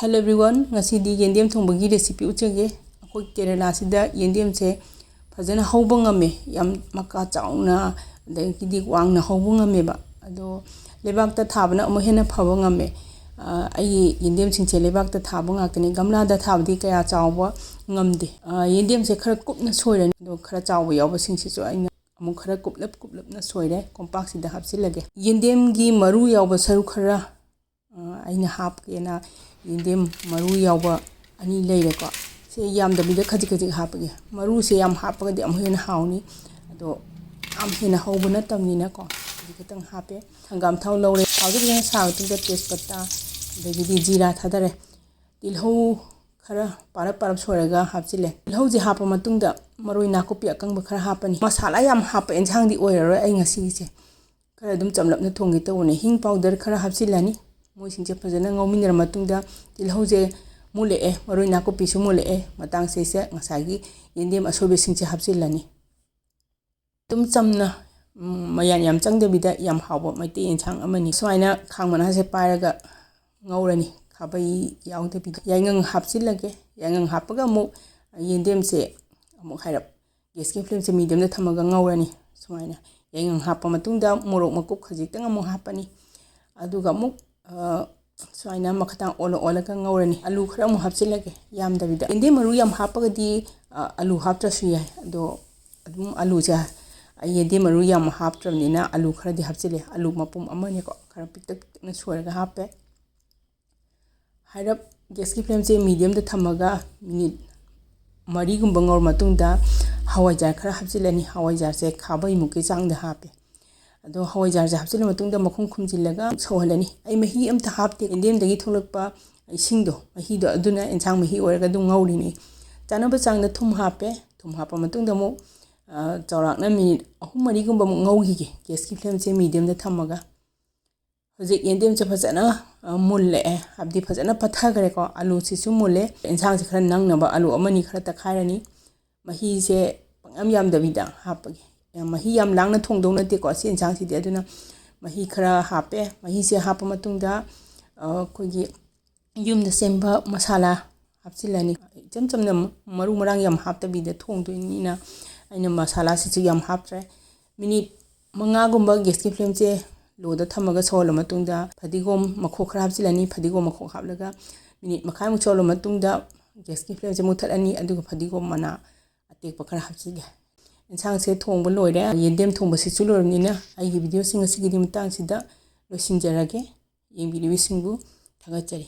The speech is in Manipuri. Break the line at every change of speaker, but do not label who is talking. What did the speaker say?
Hello everyone, ngasi yendem thongbagi recipe uchage. Akoi Kerala sida yendem se fazana hauba ngame yam maka chauna dagidi wangna hauba ngame ba. Ado lebak ta thabana amu hena phaba ngame. Ai yendem singche lebak ta thaba ngakne gamla da thabdi kaya chawba ngamde. Yendem se khara kupna soiran do khara chawba yawba singsi so aina amu khara kuplap na soire kompak sida hapsilage. Yendem gi maru yawba saru khara aina hap kena yendem maru yawba ani leireko se yamdabida khajik hapage maru se yam hapagadi amhena hawni ado amhena hawbana tamnina ko khajikatang hape hangam thaw lawre hawjina saagtinga tejpata dagidi jira thadare tilhau khara parap soraga hapchile tilhau ji hapa matungda maroi nakopi akangba khara hapani masala yam hapa enjangdi oiraro ai ngasi se khara dum chamlapna thongi tawne hing powder khara hapchilani moi singche phajana ngauminara matungda tilhauze mule maroi nakopi su mule matang se ngasagi yendem asobe singche hapchilani tum chamna mayan yam changdebida yam hawba maite enchang amani swaina khangmana se pairaga ngaurani khabai yaudebida yaingang hapchilage yaingang hapaga mu yendem se amuk hairap gas ki flame se medium da thamaga ngaurani swaina yaingang hapa matungda morok makuk khajitang amu hapani aduga muk swaina makhatang ola ka ngaurani alu khara mu hapchilage yam dabida inde maru yam hapagadi alu haptrasu yai ado adum alu ja ayede maru yam haptramnina alu khara di hapchile alu mapum amane ko khara pitak na soraga hape hairap gas ki flame se medium da thamaga minute mari gumba ngaur matungda hawaijar khara hapchilani hawaijar se khabai muke changda hape ado hawaijar ja hapchile matungda makhum khumjilaga sohalani ai mahi amta hapte yendem dagi tholakpa isingdo mahi do aduna enchang mahi oiraga dum ngaurini chanaba changda thum hapa matungda mo chawrakna minute ahum mari gumba mo ngaugige gas ki flame se medium da thamaga hoje yendem che phajana mulle habdi phajana pathagare ko alu sisu mulle enchang se khara nangnaba alu amani khara takhairani mahi se pangam yam davida hapage mahi yam langna thongdong nate ko si enchang si de aduna mahi khara hape mahi se hapa matungda kogi yum da semba masala hapchilani chamna maru marang yam hapta bi de thongdoinina aina masala si yam haptre minute manga gumba gas ki flame che lo da thamaga sola matungda phadigom makho khara hapchilani phadigom makho haplaga minute makhai mu cholo matungda gas ki flame che muthalani aduga phadigom mana atek pakhara hapchige enchang se thongba loire yendem thongba si chulornina aigi video sing asigidi mutang sida losinjarage yengbi singbu thagachari